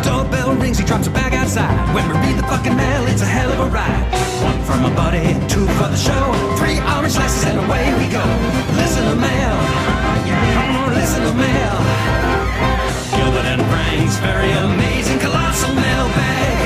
Doorbell rings, he drops a bag outside. When we read the fucking mail, it's a hell of a ride. 1 from a buddy, 2 for the show, 3 orange slices and away we go. Listen to mail, listen to mail. Gilbert and Frank's very amazing colossal mailbag.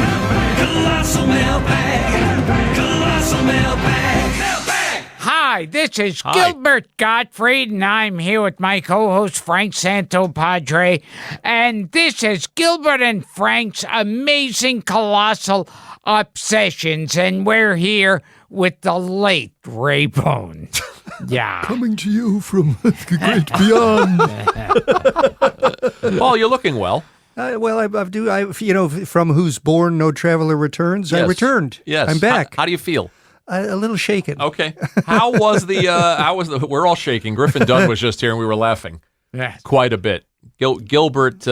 Colossal mailbag. Colossal mailbag. Mailbag. Hi, this is Gilbert Gottfried, and I'm here with my co-host Frank Santopadre, and this is Gilbert and Frank's Amazing Colossal Obsessions, and we're here with the late Ray Bone. Yeah. Coming to you from the great beyond. Paul, you're looking well. From who's born no traveler returns. Yes. I returned. Yes. I'm back. How do you feel? A little shaken. Okay. How was the? We're all shaking. Griffin Dunn was just here, and we were laughing quite a bit. Gilbert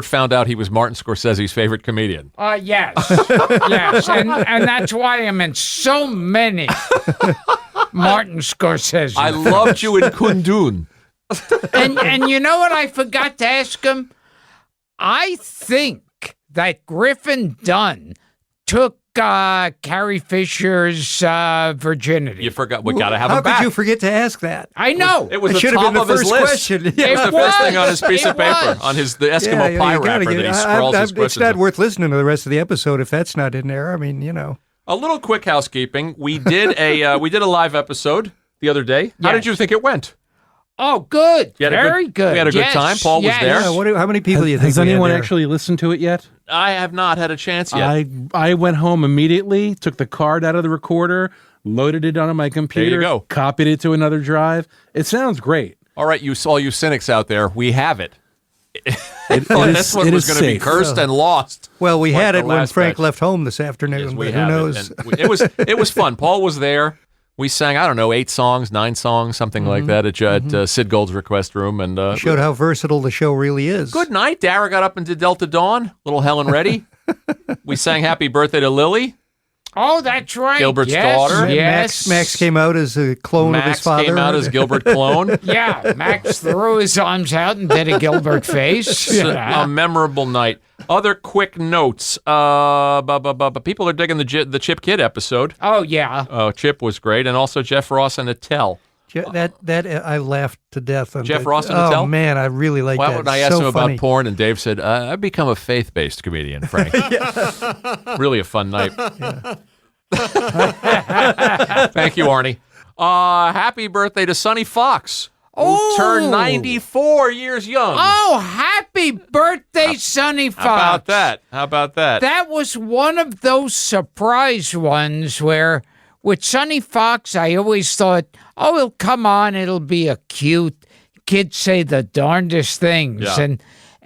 found out he was Martin Scorsese's favorite comedian. Yes, yes, and that's why I'm in so many Martin Scorsese. I loved you in Kundun. And you know what I forgot to ask him? I think that Griffin Dunn took Carrie Fisher's virginity. You forgot. We got to have How him back. could you forget to ask that? I know. It was It the should have top been of the his first list. question. It was the first thing on his piece of paper, was. on the Eskimo pie wrapper that he scrawls his It's questions not on. worth listening to the rest of the episode if that's not in there. I mean, A little quick housekeeping. We did a live episode the other day. How did you think it went? Oh, good. You had Very good. We had a good time. Paul was there. how many people do you think Has we had anyone there? actually listened to it yet? I have not had a chance yet. I went home immediately, took the card out of the recorder, loaded it onto my computer, There you go. copied it to another drive. It sounds great. All right, all you cynics out there, we have it. I It thought is- this one it was is going to be safe. cursed and lost. Well, we like had the it when last Frank batch. left home this afternoon, Yes, we but who have knows? It was fun. Paul was there. We sang, 8 songs, 9 songs, something like that at Sid Gold's Request Room. And Showed how versatile the show really is. good night. Dara got up and did Delta Dawn, little Helen Reddy. We sang Happy Birthday to Lily. Oh, that's right. Gilbert's yes, daughter. Yes. Max came out as a clone of his Max father. came out as Gilbert clone. Yeah, Max threw his arms out and did a Gilbert face. A memorable night. Other quick notes. People are digging the Chip Kid episode. Oh, yeah. Oh, Chip was great, and also Jeff Ross and Attell. That I laughed to death on Jeff that. Ross and Oh Attell? man, I really like Well, that. when I asked so him funny. about porn, and Dave said, I've become a faith-based comedian, Frank. Really a fun night. Thank you, Arnie. Happy birthday to Sonny Fox, who turned 94 years young. Oh, happy birthday, Sonny Fox. How about that? That was one of those surprise ones where with Sonny Fox, I always thought, oh, he'll come on, it'll be a cute, kids say the darndest things. Yeah.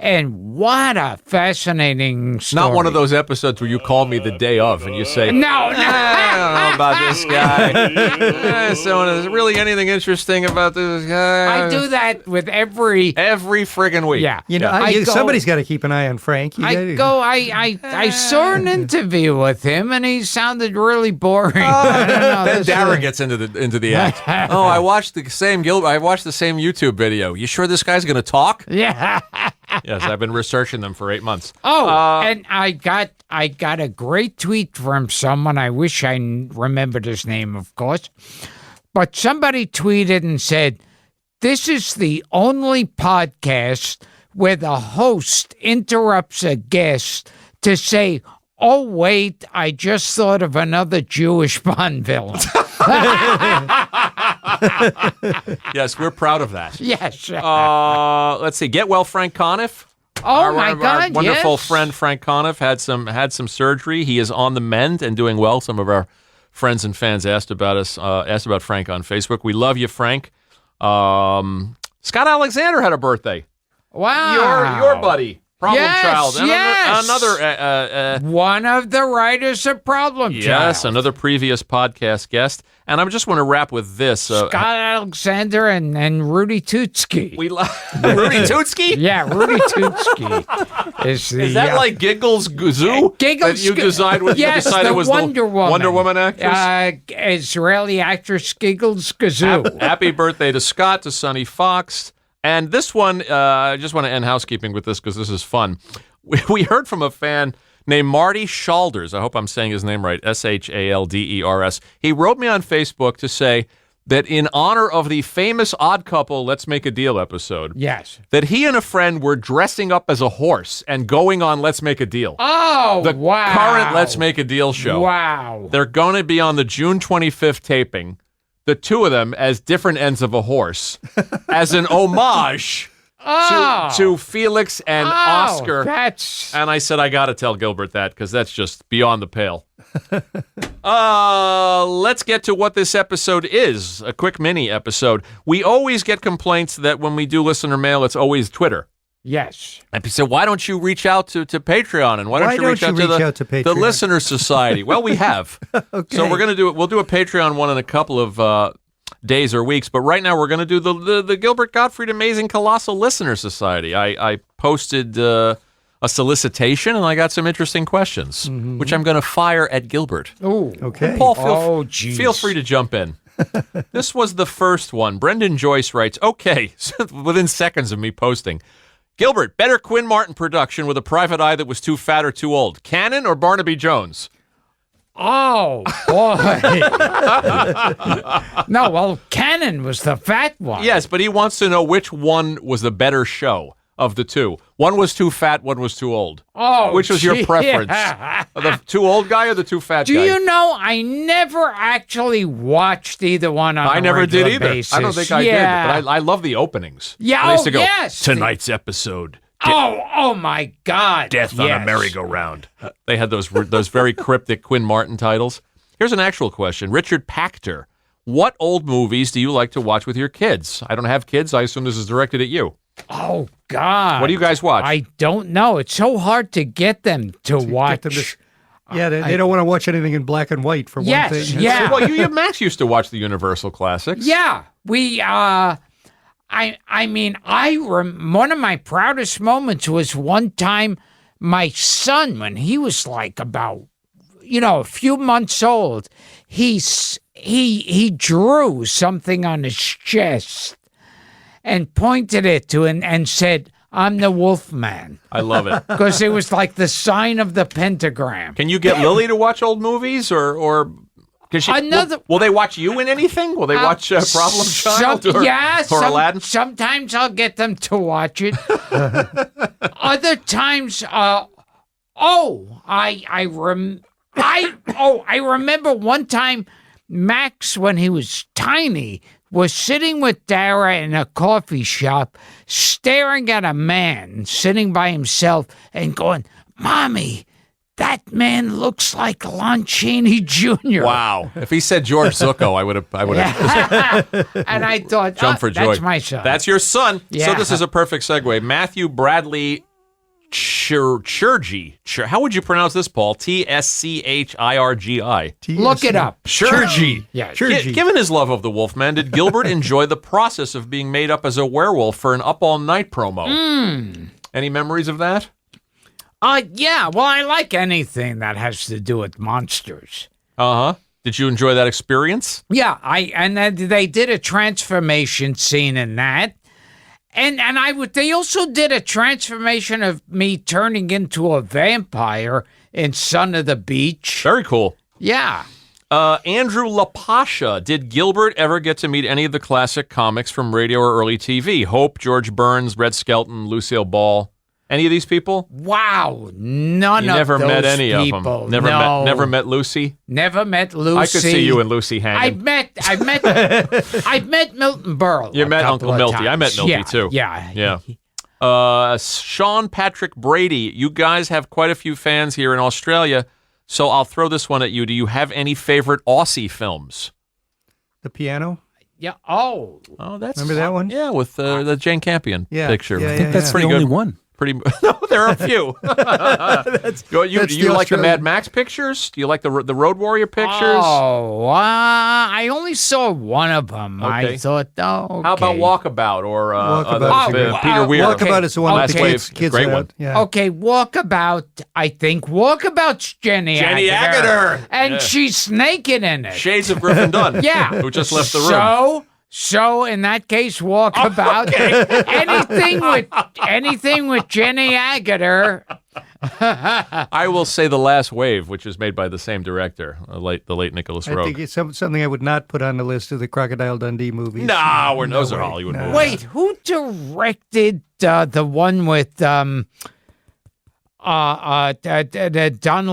And what a fascinating story. Not one of those episodes where you call me the day of and you say, No. I don't know about this guy. So is there really anything interesting about this guy? I do that with every friggin' week. Yeah. Somebody's got to keep an eye on Frank. I saw an interview with him and he sounded really boring. I don't know, Then this Dara is- gets into the act. Oh, I watched the same YouTube video. You sure this guy's gonna talk? Yeah. Yes, I've been researching them for 8 months. Oh, and I got a great tweet from someone. I wish I remembered his name, of course. But somebody tweeted and said, "This is the only podcast where the host interrupts a guest to say, 'Oh, wait, I just thought of another Jewish Bond villain.'" Yes, we're proud of that. Yes. Let's see. Get well, Frank Conniff. Oh, my Our God, wonderful yes. friend Frank Conniff had some surgery. He is on the mend and doing well. Some of our friends and fans asked about Frank on Facebook. We love you, Frank. Scott Alexander had a birthday. Wow. Your buddy. Problem Yes, Child. And yes. another. One of the writers of Problem Child. Yes, another previous podcast guest. And I just want to wrap with this. Scott Alexander and Rudy Tootski. Rudy Tootski? Yeah, Rudy Tootski is that like Giggles Gazoo? Giggles that you decided was, yes, you decided the was Wonder Woman. Wonder Woman actress? Israeli actress Giggles Gazoo. Happy birthday to Scott, to Sonny Fox. And this one, I just want to end housekeeping with this because this is fun. We heard from a fan named Marty Shalders. I hope I'm saying his name right, Shalders. He wrote me on Facebook to say that in honor of the famous Odd Couple Let's Make a Deal episode, Yes. that he and a friend were dressing up as a horse and going on Let's Make a Deal. Oh, The wow. current Let's Make a Deal show. Wow. They're going to be on the June 25th taping, the two of them as different ends of a horse, as an homage to Felix and Oscar. That's... And I said, I got to tell Gilbert that because that's just beyond the pale. Let's get to what this episode is, a quick mini episode. We always get complaints that when we do listener mail, it's always Twitter. Yes. And people said, why don't you reach out to Patreon? And why don't you reach out to the Patreon? Listener Society? Well, we have. Okay. So we're going to do it. We'll do a Patreon one in a couple of days or weeks. But right now we're going to do the Gilbert Gottfried Amazing Colossal Listener Society. I posted a solicitation and I got some interesting questions, which I'm going to fire at Gilbert. Oh, Okay. Paul, geez. feel free to jump in. This was the first one. Brendan Joyce writes, okay, within seconds of me posting, Gilbert, better Quinn Martin production with a private eye that was too fat or too old. Cannon or Barnaby Jones? Oh, boy. No, well, Cannon was the fat one. Yes, but he wants to know which one was the better show of the two. One was too fat, one was too old. Oh, which was your gee. preference? The too old guy or the too fat Do guy? you know, I never actually watched either one on I a never did regular either. basis. I don't think I did, but I love the openings. Yeah, And I used to go, yes. tonight's episode. Oh my God. Death on a merry-go-round. They had those very cryptic Quinn Martin titles. Here's an actual question. Richard Pachter, what old movies do you like to watch with your kids? I don't have kids. I assume this is directed at you. Oh, God. What do you guys watch? I don't know. It's so hard to get them to watch. Get them to- they don't want to watch anything in black and white for Yes, one thing. yeah. Well, Max used to watch the Universal classics. Yeah, we. One of my proudest moments was one time my son, when he was like about, a few months old, he drew something on his chest and pointed it to him and said, "I'm the Wolfman," I love it. because it was like the sign of the pentagram. Can you get Lily to watch old movies or can she, will they watch you in anything? Will they watch Problem Child or Aladdin? Sometimes I'll get them to watch it. Other times, I remember one time Max, when he was tiny, was sitting with Dara in a coffee shop, staring at a man sitting by himself and going, "Mommy, that man looks like Lon Chaney Jr." Wow. If he said George Zucco, I would have And I thought, jumped for joy. That's my son. That's your son. So Yeah. this is a perfect segue. Matthew Bradley Chirgi. How would you pronounce this, Paul? Tschirgi. Look it up. Chirgi. Yeah, Chirgi. Given his love of the Wolfman, did Gilbert enjoy the process of being made up as a werewolf for an Up All Night promo? Any memories of that? Yeah. Well, I like anything that has to do with monsters. Uh-huh. Did you enjoy that experience? Yeah, and then they did a transformation scene in that. And they also did a transformation of me turning into a vampire in Son of the Beach. Very cool. Yeah. Andrew LaPasha, did Gilbert ever get to meet any of the classic comics from radio or early TV? Hope, George Burns, Red Skelton, Lucille Ball. Any of these people? Wow, none You of never those met any people. of them. Never met Lucy. Never met Lucy. I could see you and Lucy hanging. I've met Milton Berle. You a met couple Uncle of Milty. I met times. Milty too. Yeah. Sean Patrick Brady, you guys have quite a few fans here in Australia, so I'll throw this one at you. Do you have any favorite Aussie films? The piano. Yeah. Oh, Oh, that's Remember that one? Yeah, with the Jane Campion Yeah, picture. yeah, I think that's pretty the only good. one. Pretty. No, there are a few. You that's like the Australian. Mad Max pictures? Do you like the Road Warrior pictures? Oh, I only saw one of them. Okay. I thought, okay. How about Walkabout or Walkabout is good. Peter Weir? Okay. Walkabout is the one Last with the Wave, kids great out. one. Yeah. Okay, Walkabout. I think Walkabout's Jenny Agutter. and Yeah. she's naked in it. Shades of Griffin Dunn. Yeah. Who just left the room. So in that case, Walkabout. anything with Jenny Agutter. I will say The Last Wave, which is made by the same director, the late Nicholas I Roeg. think it's something I would not put on the list of the Crocodile Dundee movies. No, those are way. Hollywood No. movies. Wait, who directed the one with Donald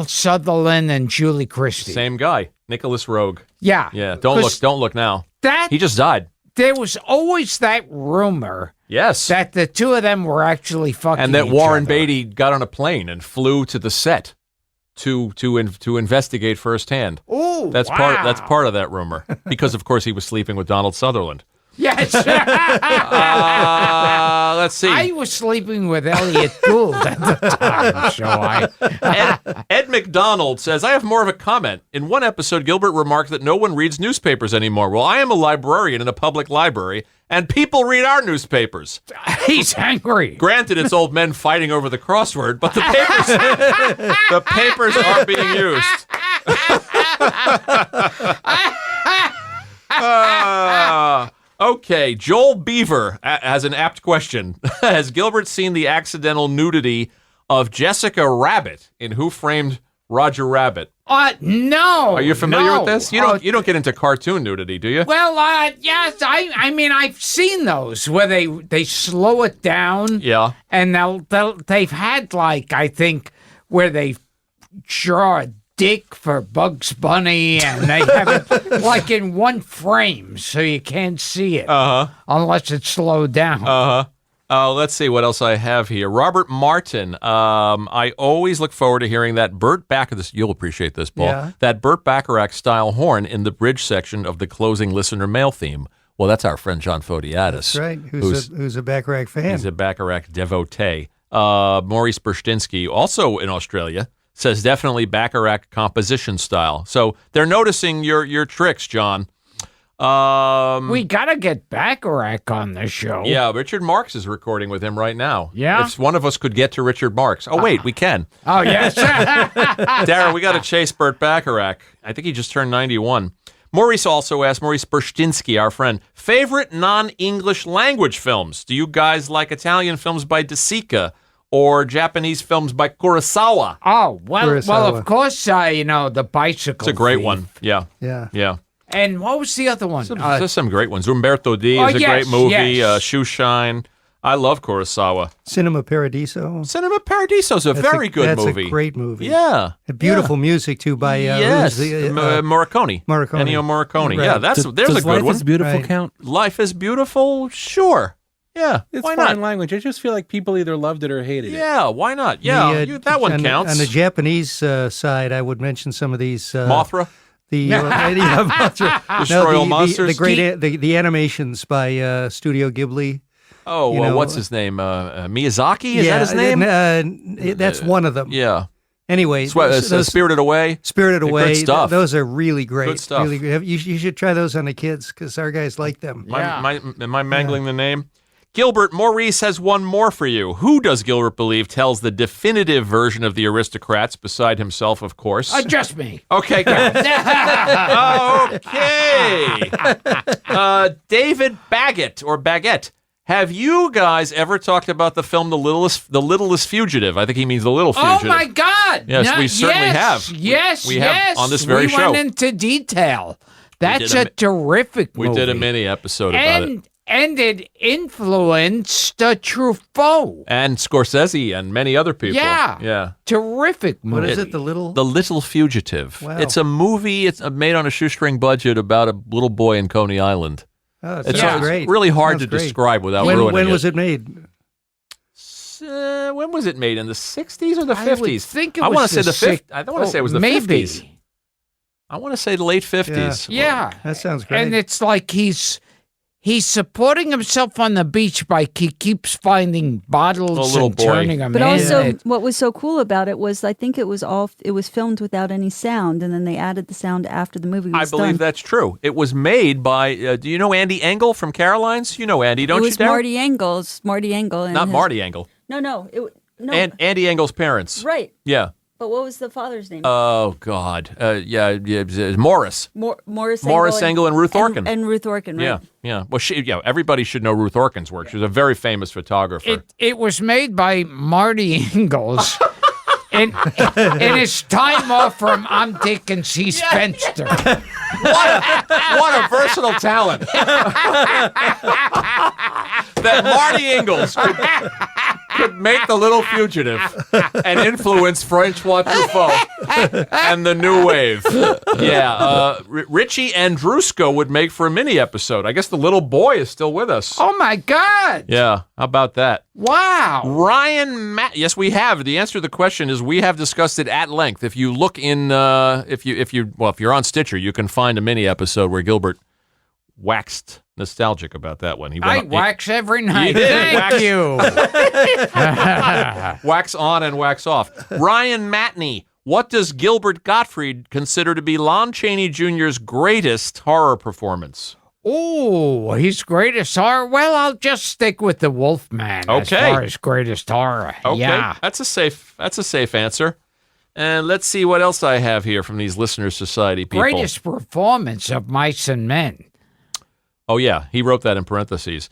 Sutherland and Julie Christie? Same guy, Nicholas Roeg. Yeah. Yeah, don't look now. That He just died. there was always that rumor Yes. that the two of them were actually fucking And that each Warren other. Beatty got on a plane and flew to the set to investigate firsthand. Ooh, That's wow. part of that rumor because of course he was sleeping with Donald Sutherland. Yes. Let's see. I was sleeping with Elliot Gould at the time, so Ed McDonald says, I have more of a comment. In one episode, Gilbert remarked that no one reads newspapers anymore. Well, I am a librarian in a public library, and people read our newspapers. he's angry. Granted, it's old men fighting over the crossword, but the papers are being used. Okay, Joel Beaver has an apt question. Has Gilbert seen the accidental nudity of Jessica Rabbit in Who Framed Roger Rabbit? No. Are you familiar no. with this? You don't get into cartoon nudity, do you? Well, yes. I mean, I've seen those where they slow it down. Yeah. And they've had I think where they draw a dick for Bugs Bunny, and they have it in one frame, so you can't see it unless it's slowed down. Let's see what else I have here. Robert Martin. I always look forward to hearing that Burt Bacharach. You'll appreciate this, Paul. Yeah. That Burt Bacharach style horn in the bridge section of the closing listener mail theme. Well, that's our friend John Fodiatis. That's right. Who's a Bacharach fan? He's a Bacharach devotee. Maurice Burstinsky, also in Australia, says definitely Bacharach composition style. So they're noticing your tricks, John. We gotta get Bacharach on the show. Yeah, Richard Marx is recording with him right now. Yeah? If one of us could get to Richard Marx. Oh, wait, we can. Oh yes. Darren, we got to chase Burt Bacharach. I think he just turned 91. Maurice also asked, Maurice Burstinsky, our friend, favorite non-English language films? Do you guys like Italian films by De Sica or Japanese films by Kurosawa? Oh well, Kurosawa. of course. The Bicycle. It's a great Thief. one. Yeah. Yeah. Yeah. And what was the other one? There's some great ones. Umberto D Oh, is a yes, great movie. yes. Shoe Shine. I love Kurosawa. Cinema Paradiso. Cinema Paradiso is a very good that's movie. That's a great movie. Yeah. And beautiful music too by Yes. who's the, Morricone. Ennio Morricone. Right. Yeah, there's a Does good Life one. is Beautiful Right. count? Life is Beautiful? Sure. Yeah. It's why fine not? language. I just feel like people either loved it or hated it. Yeah, why not? Yeah, that one counts. On the Japanese side, I would mention some of these. Mothra? The Mothra. Destroy All Monsters? The great the animations by Studio Ghibli. Oh, you well, know, what's his name? Miyazaki? Is that his name? That's one of them. Yeah. Anyway, Spirited Away? Spirited Good Away. stuff. Those are really great. Good stuff. Really great. You should try those on the kids because our guys like them. Am I mangling the name? Gilbert, Maurice has one more for you. Who does Gilbert believe tells the definitive version of the aristocrats, beside himself, of course? Just me. Okay, good. Okay. David Baggett. Have you guys ever talked about the film The Littlest Fugitive? I think he means The Little Fugitive. Oh my God! Yes, we certainly have. Yes, We have on this very we show. went into detail. That's did a terrific movie. We did a mini episode about it. And it influenced Truffaut. And Scorsese and many other people. Yeah. Yeah. Terrific movie. What is it? The little. The Little Fugitive. Wow. It's a movie. It's made on a shoestring budget about a little boy in Coney Island. Oh, it It's, sounds it's great. really hard Sounds to great. describe without When ruining was it made? When was it made? In the 60s or the 50s? I would think it I was want to say the the 50s. I don't want to say it was the maybe. 50s. I want to say the late 50s. Yeah. That sounds great. And it's like he he's supporting himself on the beach by he keeps finding bottles little and boy. turning them But in. also, what was so cool about it was I think it was filmed without any sound, and then they added the sound after the movie I was believe done. that's true. It was made by, do you know Andy Engel from Caroline's? You know Andy, don't It you, was Darryl? Marty Engel. And Not his- Marty Engel. No. Andy Engel's parents. Right. Yeah. But what was the father's name? Oh, God. Morris. Morris Engel and Ruth Orkin. And Ruth Orkin, right? Yeah. Well, everybody should know Ruth Orkin's work. She was a very famous photographer. It was made by Marty Ingalls in his time off from I'm Dick and She's Fenster. What a versatile talent. That Marty Ingalls could make The Little Fugitive and influence Francois Truffaut and the New Wave. Yeah, Richie Andrusko would make for a mini episode. I guess the little boy is still with us. Oh, my God. Yeah, how about that? Wow. Ryan Matt. Yes, we have. The answer to the question is we have discussed it at length. If you look in, if you're on Stitcher, you can find a mini episode where Gilbert waxed nostalgic about that one. I wax every night. did. Thank you. Wax on and wax off. Ryan Matney. What does Gilbert Gottfried consider to be Lon Chaney Jr.'s greatest horror performance? Oh, his greatest horror? Well, I'll just stick with the Wolfman as Okay. far as greatest horror. Okay, Yeah. that's a safe answer. And let's see what else I have here from these Listener Society people. Greatest performance of Mice and Men. Oh, yeah. He wrote that in parentheses.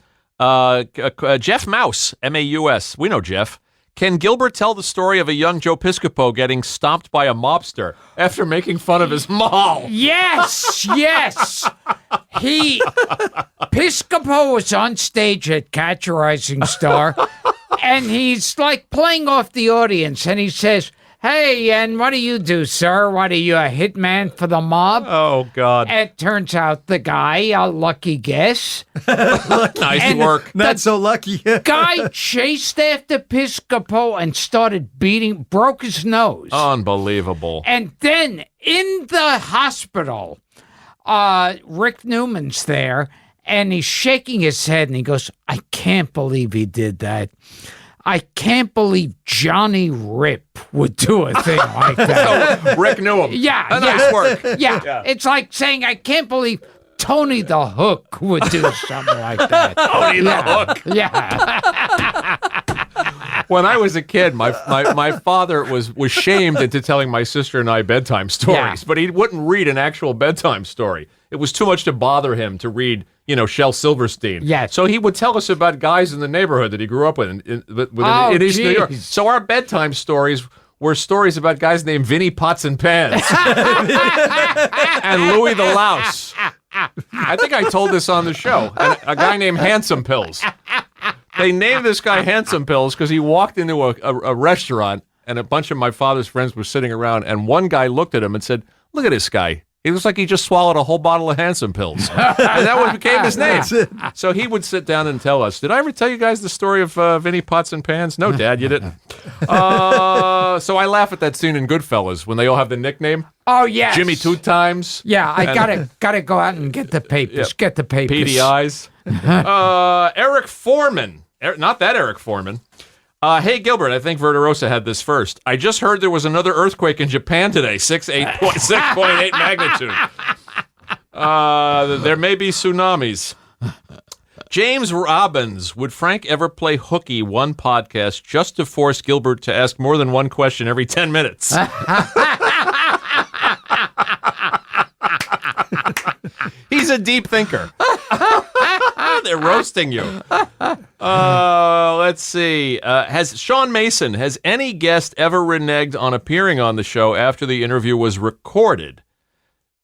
Jeff Mouse, M-A-U-S. We know Jeff. Can Gilbert tell the story of a young Joe Piscopo getting stomped by a mobster after making fun of his mall? Yes. Piscopo was on stage at Catch a Rising Star, and he's like playing off the audience, and he says, "Hey, and what do you do, sir? What are you, a hitman for the mob?" Oh, God. It turns out the guy, a lucky guess, Nice and work. Not so lucky. guy chased after Piscopo and started broke his nose. Unbelievable. And then in the hospital, Rick Newman's there, and he's shaking his head, and he goes, "I can't believe he did that. I can't believe Johnny Rip would do a thing like that." Rick knew him. Yeah, Nice work. Yeah. It's like saying, "I can't believe Tony the Hook would do something like that." Tony the Hook. Yeah. When I was a kid, my father was shamed into telling my sister and I bedtime stories, Yeah. but he wouldn't read an actual bedtime story. It was too much to bother him to read, Shel Silverstein. Yes. So he would tell us about guys in the neighborhood that he grew up with in Oh, East New York. geez. So our bedtime stories were stories about guys named Vinny Pots and Pans and Louis the Louse. I think I told this on the show. And a guy named Handsome Pills. They named this guy Handsome Pills because he walked into a restaurant and a bunch of my father's friends were sitting around, and one guy looked at him and said, "Look at this guy. He looks like he just swallowed a whole bottle of Handsome Pills." And that became his name. So he would sit down and tell us. Did I ever tell you guys the story of Vinny Pots and Pans? No, Dad, you didn't. So I laugh at that scene in Goodfellas when they all have the nickname. Oh, yes. Jimmy Two Times. Yeah, I gotta go out and get the papers. Get the papers. PDIs. Eric Foreman. Not that Eric Foreman. Hey, Gilbert, I think Verderosa had this first. I just heard there was another earthquake in Japan today, 6.8 magnitude. There may be tsunamis. James Robbins, would Frank ever play hooky one podcast just to force Gilbert to ask more than one question every 10 minutes? He's a deep thinker. They're roasting you. Let's see. Has Sean Mason, has any guest ever reneged on appearing on the show after the interview was recorded?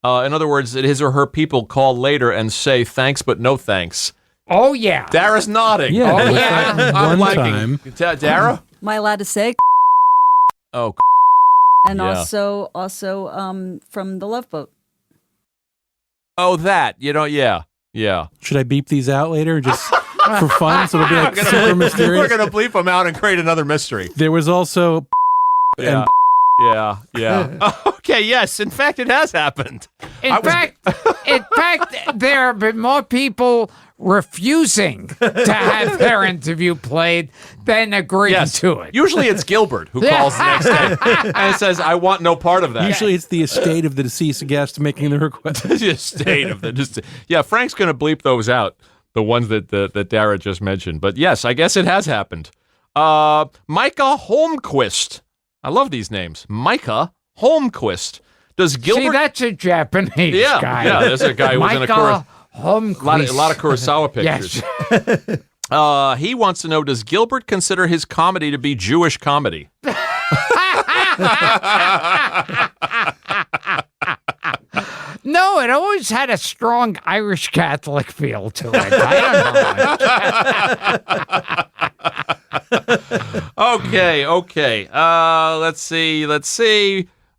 In other words, that his or her people call later and say thanks but no thanks. Oh, yeah. Dara's nodding. Yeah, Oh, there was yeah. that I'm one liking. time. Dara? Am I allowed to say? Oh, And Yeah. also from The Love Boat. oh, that. Yeah. Should I beep these out later just for fun? So it'll be like super mysterious. We're going to bleep them out and create another mystery. There was also Yeah. Yeah. Okay, yes. In fact, it has happened. In fact, there have been more people refusing to have their interview played than agreeing to it. Usually it's Gilbert who calls the next day and says, I want no part of that. Usually it's the estate of the deceased guest making the request. The estate of the... Yeah, Frank's going to bleep those out, the ones that Dara just mentioned. But yes, I guess it has happened. Micah Holmquist. I love these names. Micah Holmquist. Does Gilbert... See, that's a Japanese guy. Yeah, there's a guy who was in a Holmquist. a lot of Kurosawa pictures. Yes. He wants to know, does Gilbert consider his comedy to be Jewish comedy? No, it always had a strong Irish Catholic feel to it. I don't know. Okay. Let's see.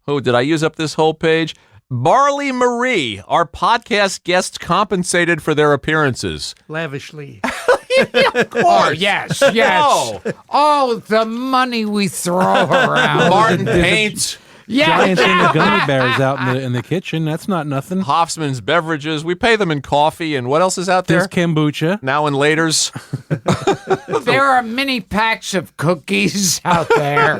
Oh, did I use up this whole page? Barley Marie, our podcast guests compensated for their appearances. Lavishly. Of course. Oh, yes. No. Oh, the money we throw around. Martin Paint. Giant thing Yeah. of gummy bears out in the kitchen. That's not nothing. Hoffman's Beverages. We pay them in coffee. And what else is out there? There's kombucha. Now and laters. There are mini packs of cookies out there,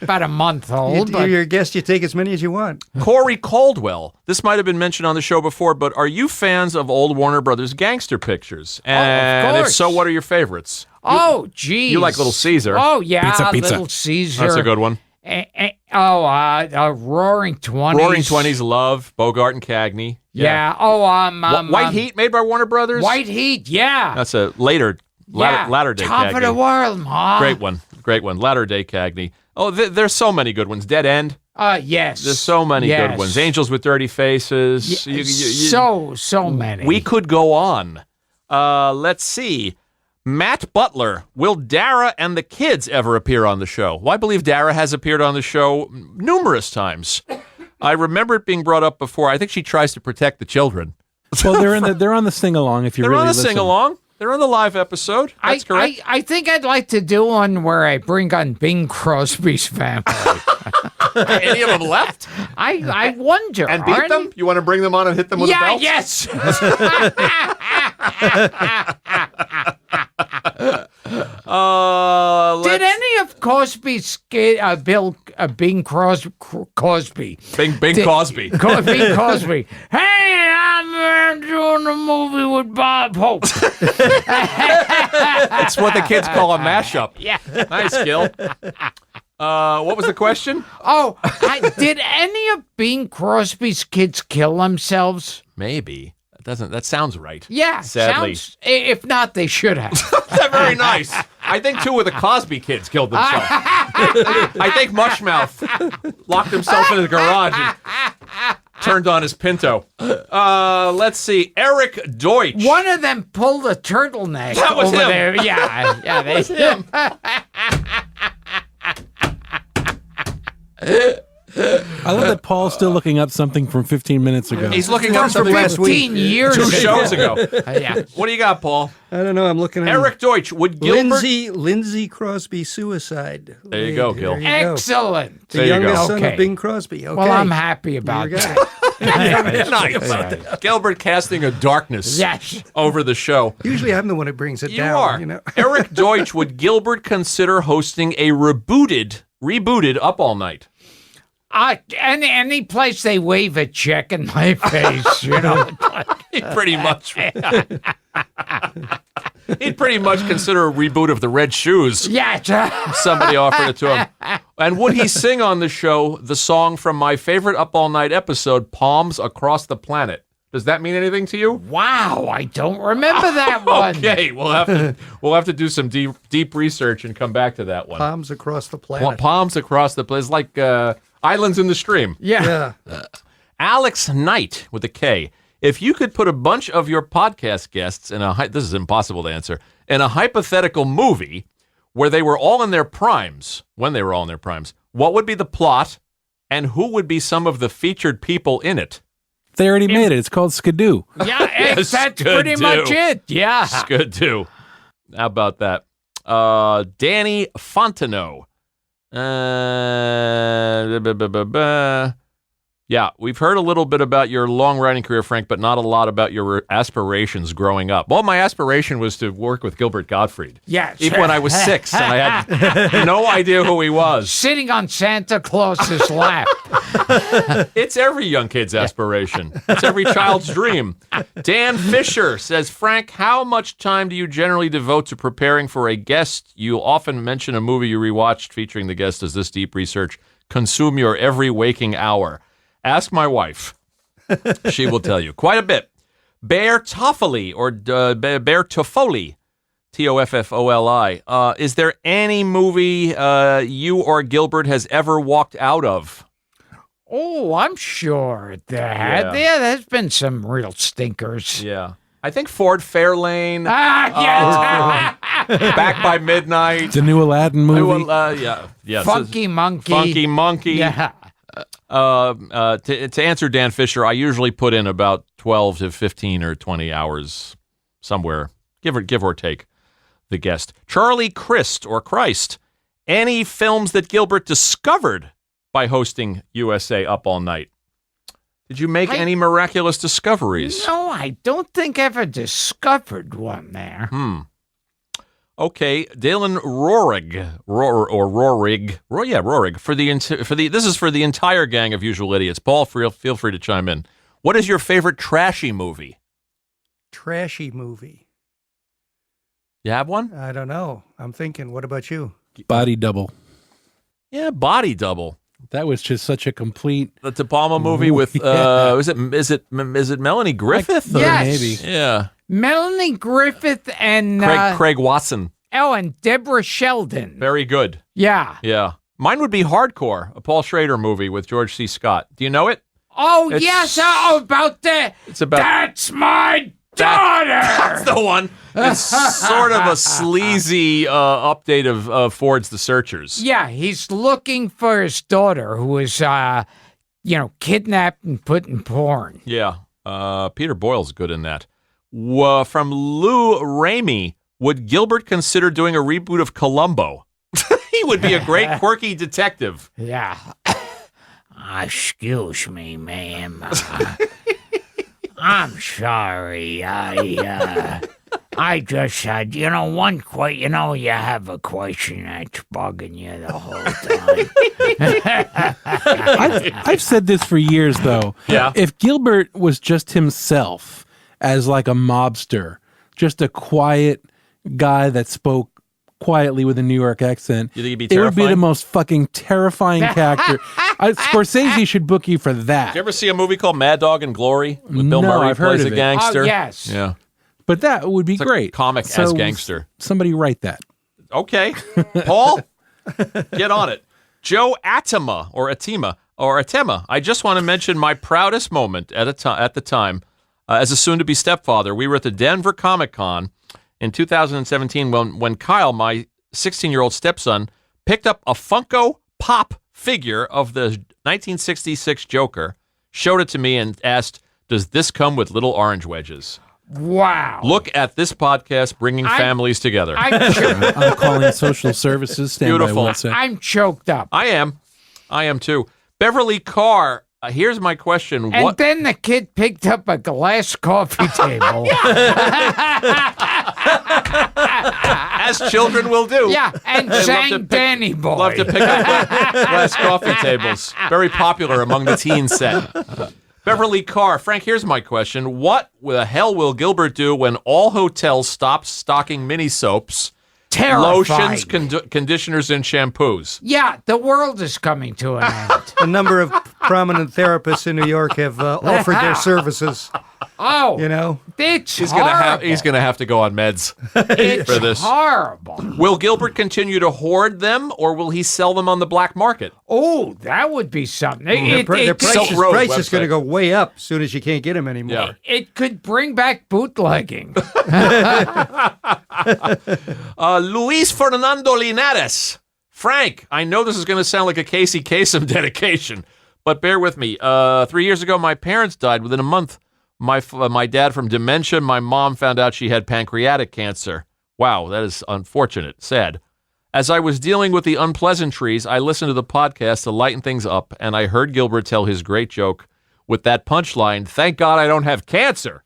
about a month old. You're your guest. You take as many as you want. Corey Caldwell. This might have been mentioned on the show before, but are you fans of old Warner Brothers gangster pictures? And if course. so, what are your favorites? Oh, geez. You like Little Caesar. Oh, yeah. Pizza. Little Caesar. That's a good one. Roaring 20s. Roaring Twenties, Love, Bogart and Cagney. Yeah. White Heat, made by Warner Brothers. White Heat, yeah. That's a latter day Top Cagney. of the world, Ma. Great one. Latter day Cagney. Oh, there's so many good ones. Dead End. Yes. There's so many Yes. good ones. Angels with Dirty Faces. So many. We could go on. Let's see. Matt Butler. Will Dara and the kids ever appear on the show? Well, I believe Dara has appeared on the show numerous times. I remember it being brought up before. I think she tries to protect the children. Well, they're on the sing along. If you They're really on a listen. sing along. They're on the live episode. That's correct. I think I'd like to do one where I bring on Bing Crosby's family. Any of them left? I wonder. And beat them? You want to bring them on and hit them with a belt? Yes. Did any of Cosby's Bing Cosby? Bing Cosby. Bing Cosby. Hey, I'm doing a movie with Bob Hope. It's what the kids call a mashup. Yeah. Nice, Gil. What was the question? Oh, did any of Bing Crosby's kids kill themselves? Maybe. That sounds right. Yeah, Sadly. if not, they should have. Very nice. I think two of the Cosby kids killed themselves. I think Mushmouth locked himself in the garage and turned on his Pinto. Let's see. Eric Deutsch. One of them pulled a turtleneck That was over him. there. Yeah, they him. I love that Paul's still looking up something from 15 minutes ago. He's looking From up something last week. 15 years 2 ago. shows ago. Yeah. What do you got, Paul? I don't know. I'm looking at Eric Deutsch. Would Gilbert... Lindsay Crosby suicide. There you go, Gil. There you go. Excellent. The There you go. youngest son Okay. of Bing Crosby. Okay. Well, I'm happy about Your guy. that. Nice. Gilbert casting a darkness Yes. over the show. Usually I'm the one who brings it You down. are. You know? Eric Deutsch, would Gilbert consider hosting a rebooted Up All Night? Any place they wave a check in my face, you know. He'd pretty much consider a reboot of the Red Shoes. Yeah. Somebody offered it to him. And would he sing on the show the song from my favorite Up All Night episode, Palms Across the Planet? Does that mean anything to you? Wow, I don't remember that one. Okay, we'll have to do some deep research and come back to that one. Palms across the planet. Palms across the planet. It's like Islands in the Stream. Yeah. Yeah. Alex Knight with a K. If you could put a bunch of your podcast guests in this is impossible to answer, in a hypothetical movie where they were all in their primes, when they were all in their primes, what would be the plot and who would be some of the featured people in it? They already made it. It's called Skidoo. Yeah, that's Skidoo. pretty much it. Yeah. It's good too. How about that? Danny Fontenot. Yeah, we've heard a little bit about your long writing career, Frank, but not a lot about your aspirations growing up. Well, my aspiration was to work with Gilbert Gottfried. Yes. Even when I was 6, and I had no idea who he was. Sitting on Santa Claus's lap. It's every young kid's aspiration. It's every child's dream. Dan Fisher says, Frank, how much time do you generally devote to preparing for a guest? You often mention a movie you rewatched featuring the guest. Does this deep research consume your every waking hour? Ask my wife. She will tell you. Quite a bit. Bear Toffoli, or Bear Toffoli, Toffoli. Is there any movie you or Gilbert has ever walked out of? Oh, I'm sure there. Yeah, there's been some real stinkers. Yeah. I think Ford Fairlane, Yes. Back by Midnight. The new Aladdin movie. Yeah. Funky Monkey. Funky Monkey. Yeah. To answer Dan Fisher, I usually put in about 12 to 15 or 20 hours somewhere, give or take the guest. Charlie Christ, any films that Gilbert discovered by hosting USA Up All Night? Did you make any miraculous discoveries? No, I don't think I ever discovered one there. Okay, Dalen Rohrig, this is for the entire gang of usual idiots. Paul, feel free to chime in. What is your favorite trashy movie? Trashy movie. You have one? I don't know. I'm thinking. What about you? Body Double. Yeah, Body Double. That was just such a complete. The De Palma movie with is it Melanie Griffith? Yes. Maybe. Yeah. Melanie Griffith and Craig Watson. Oh, and Deborah Sheldon. Very good. Yeah. Yeah. Mine would be Hardcore, a Paul Schrader movie with George C. Scott. Do you know it? Oh, It's- yes. Oh, about that. It's about That's my daughter. That's the one. It's sort of a sleazy update of Ford's The Searchers. Yeah, he's looking for his daughter who was, kidnapped and put in porn. Yeah. Peter Boyle's good in that. From Lou Ramey, would Gilbert consider doing a reboot of Columbo? He would be a great quirky detective. Yeah. Excuse me, ma'am. I'm sorry. I just said, one question. You have a question that's bugging you the whole time. I've said this for years, though. Yeah. If Gilbert was just himself as like a mobster, just a quiet guy that spoke quietly with a New York accent, You think he'd be it would be terrifying? the most fucking terrifying character. Scorsese should book you for that. Did you ever see a movie called Mad Dog and Glory? With Bill No, Murray I've heard plays a of it. gangster. Oh, yes. Yeah. But that would be It's a great. comic as gangster. Somebody write that. Okay. Paul, get on it. Joe Atema. I just want to mention my proudest moment at the time as a soon-to-be stepfather. We were at the Denver Comic-Con in 2017 when Kyle, my 16-year-old stepson, picked up a Funko Pop figure of the 1966 Joker, showed it to me, and asked, "Does this come with little orange wedges?" Wow. Look at this podcast bringing families together. I'm calling social services. Stand Beautiful. by 1 sec. I'm choked up. I am too. Beverly Carr, here's my question. And What? then the kid picked up a glass coffee table. As children will do. Yeah, and They love to sang pick- Danny Boy. Love to pick up glass coffee tables. Very popular among the teen set. Beverly Carr, Frank, here's my question. What the hell will Gilbert do when all hotels stop stocking mini soaps, Terrifying. lotions, conditioners, and shampoos? Yeah, the world is coming to an end. A number of prominent therapists in New York have offered their services. Oh, it's He's horrible. gonna have to go on meds It's for this. horrible. Will Gilbert continue to hoard them, or will he sell them on the black market? Oh, that would be something. Their price, Silk Road price is website. going to go way up as soon as you can't get them anymore. Yeah. It could bring back bootlegging. Luis Fernando Linares. Frank, I know this is going to sound like a Casey Kasem dedication, but bear with me. 3 years ago, my parents died within a month. My dad from dementia. My mom found out she had pancreatic cancer. Wow, that is unfortunate, sad. As I was dealing with the unpleasantries, I listened to the podcast to lighten things up, and I heard Gilbert tell his great joke with that punchline, "Thank God I don't have cancer."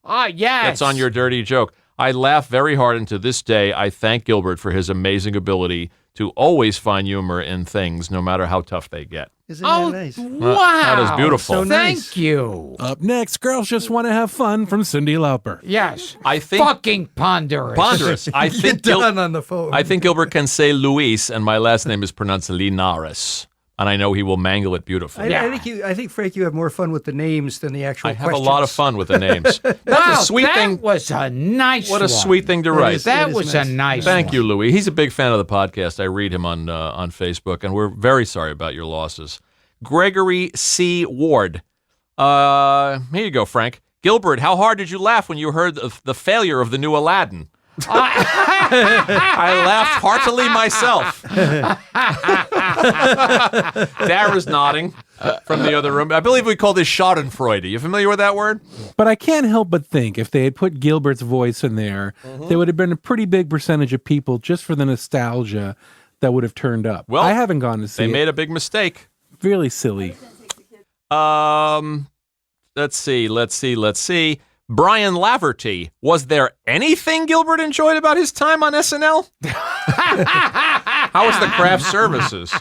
Ah, yes. That's on your dirty joke. I laugh very hard, and to this day, I thank Gilbert for his amazing ability to always find humor in things, no matter how tough they get. Isn't that Oh, nice? wow. That is beautiful. So nice. Thank you. Up next, Girls Just Want to Have Fun from Cyndi Lauper. Yes. I think Fucking ponderous. ponderous. I think Done on the phone. I think Gilbert can say Luis, and my last name is pronounced Linares, and I know he will mangle it beautifully. I think, Frank, you have more fun with the names than the actual I have questions. a lot of fun with the names. That's Wow, a sweet that thing. was a nice What a one. sweet thing to write. That is was nice. a nice Thank one. you, Louis. He's a big fan of the podcast. I read him on Facebook, and we're very sorry about your losses. Gregory C. Ward. Here you go, Frank. Gilbert, how hard did you laugh when you heard the failure of the new Aladdin? I laughed heartily myself. Dara's nodding from the other room. I believe we call this schadenfreude. You familiar with that word? But I can't help but think if they had put Gilbert's voice in there, there would have been a pretty big percentage of people just for the nostalgia that would have turned up. Well, I haven't gone to see They it. made a big mistake. Really silly. Let's see. Brian Laverty. Was there anything Gilbert enjoyed about his time on SNL? How was the craft services?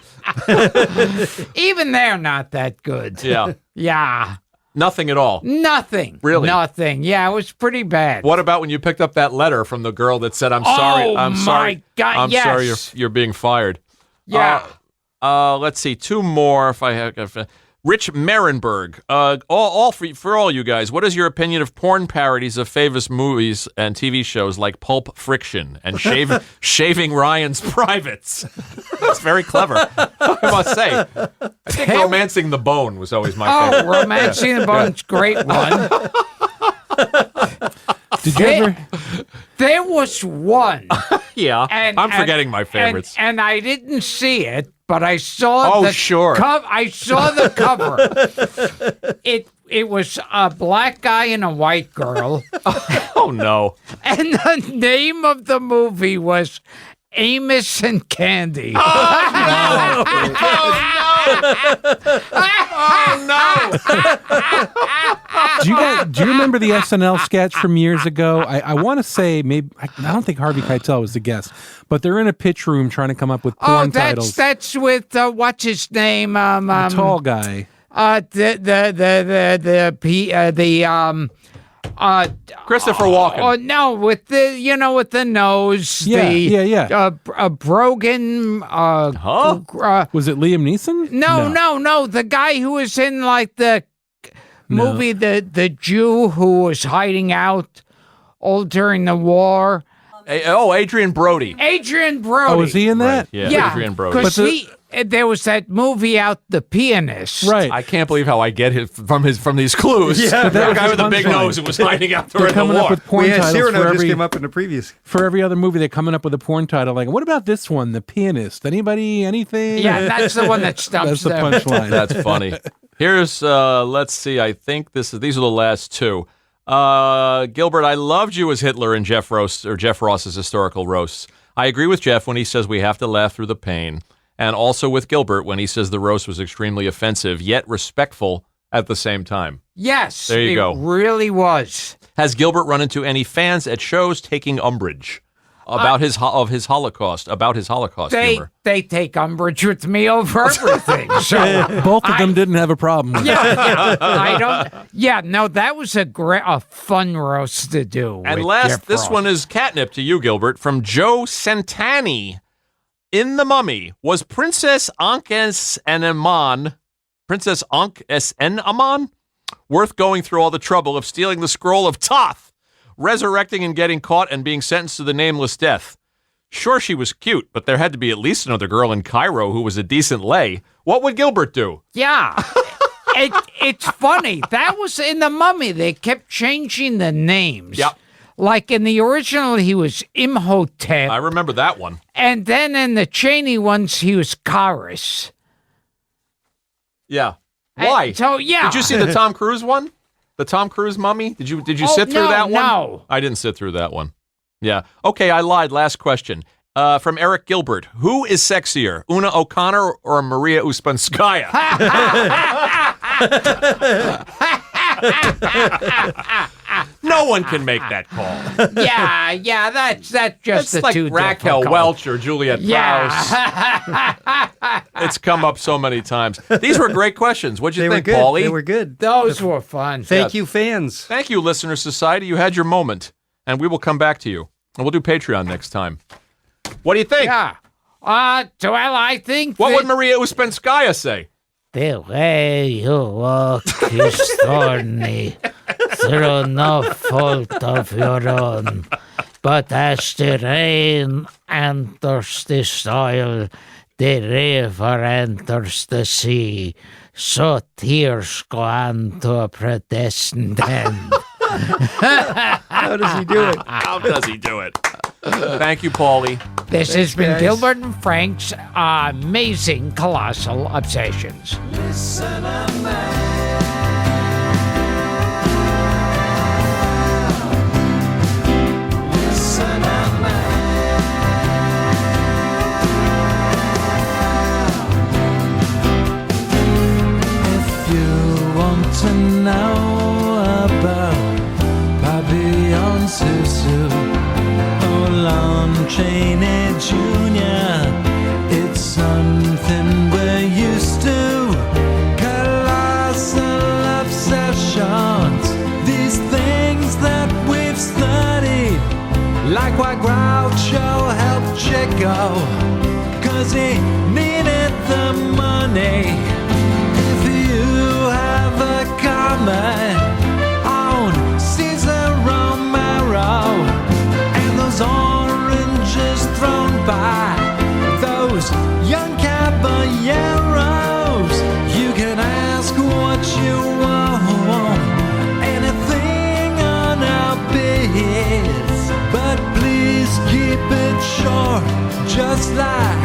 Even they're not that good. Yeah. Yeah. Nothing at all. Nothing. Really? Nothing. Yeah, it was pretty bad. What about when you picked up that letter from the girl that said, "I'm sorry, I'm my sorry, God, I'm yes. sorry, you're being fired." Yeah. Let's see, two more. If I have, Rich Merenberg. All for all you guys. What is your opinion of porn parodies of famous movies and TV shows like Pulp Friction and Shaving Ryan's Privates? That's very clever, I must say. I think Romancing the Bone was always my favorite. Romancing the Bone's great one. Did you ever? There was one. Yeah, And, I'm forgetting my favorites. And I didn't see it, but I saw Oh, the sure. I saw the cover. It was a black guy and a white girl. Oh no. And the name of the movie was Amos and Candy. Do you remember the SNL sketch from years ago? I want to say maybe I don't think Harvey Keitel was the guest, but they're in a pitch room trying to come up with porn titles. That's with what's his name? The tall guy. Christopher Walken. Oh no, with the nose. Yeah. Brogan. Was it Liam Neeson? No. The guy who was in like the movie, the Jew who was hiding out all during the war. Adrian Brody. Adrian Brody. Oh, was he in that? Yeah, Yeah, Adrian Brody. because there was that movie out, The Pianist. Right. I can't believe how I get it from these clues. Yeah, the that was guy his with the big punchline. nose who was hiding out They're during the coming up war. with porn We had titles Cyrano for just every came up in the previous. for every other movie. They're coming up with a porn title. Like, what about this one, The Pianist? Anybody? Anything? Yeah, that's the one that stumps That's the them. punchline. That's funny. Here's let's see. I think these are the last two. Gilbert, I loved you as Hitler in Jeff Ross's historical roasts. I agree with Jeff when he says we have to laugh through the pain, and also with Gilbert when he says the roast was extremely offensive yet respectful at the same time. Yes, There you go. It really was. Has Gilbert run into any fans at shows taking umbrage about his Holocaust humor? They take umbrage with me over everything. So Both of them didn't have a problem with it. I don't. Yeah, no, that was a fun roast to do. And with last, Jeff this Ross. one is catnip to you, Gilbert, from Joe Santani. In The Mummy, was Princess Ankh-es-Amon worth going through all the trouble of stealing the scroll of Thoth, resurrecting and getting caught and being sentenced to the nameless death? Sure, she was cute, but there had to be at least another girl in Cairo who was a decent lay. What would Gilbert do? Yeah. It's funny. That was in The Mummy. They kept changing the names. Yep. Like in the original, he was Imhotep. I remember that one. And then in the Cheney ones, he was Karis. Yeah. Why? So, yeah. Did you see the Tom Cruise one? The Tom Cruise mummy? Did you sit through no, that one? no. I didn't sit through that one. Yeah. Okay, I lied. Last question. From Eric Gilbert. Who is sexier, Una O'Connor or Maria Uspenskaya? No one can make that call. Yeah, that's just It's the like too Raquel difficult. Welch or Juliet Prowse. It's come up so many times. These were great questions. What'd you They were think, good. Paulie? They were good. Those were fun. Thank you, fans. Thank you, Listener Society. You had your moment, and we will come back to you. And we'll do Patreon next time. What do you think? Yeah. Well, I think What that would Maria Uspenskaya say? the way you walk is thorny through no fault of your own. But as the rain enters the soil, the river enters the sea. So tears go on to a predestined end. How does he do it? How does he do it? Thank you, Paulie. This has been guys. Gilbert and Frank's amazing colossal obsessions. If you want to know about Bobby on Susu or Lon Chaney Jr., it's something we're used to. Colossal obsessions, these things that we've studied, like why Groucho helped Chico, 'cause he needed the money. If you have a comment on Cesar Romero and those oranges thrown by those young caballeros, you can ask what you want, anything on our bids, but please keep it short, just like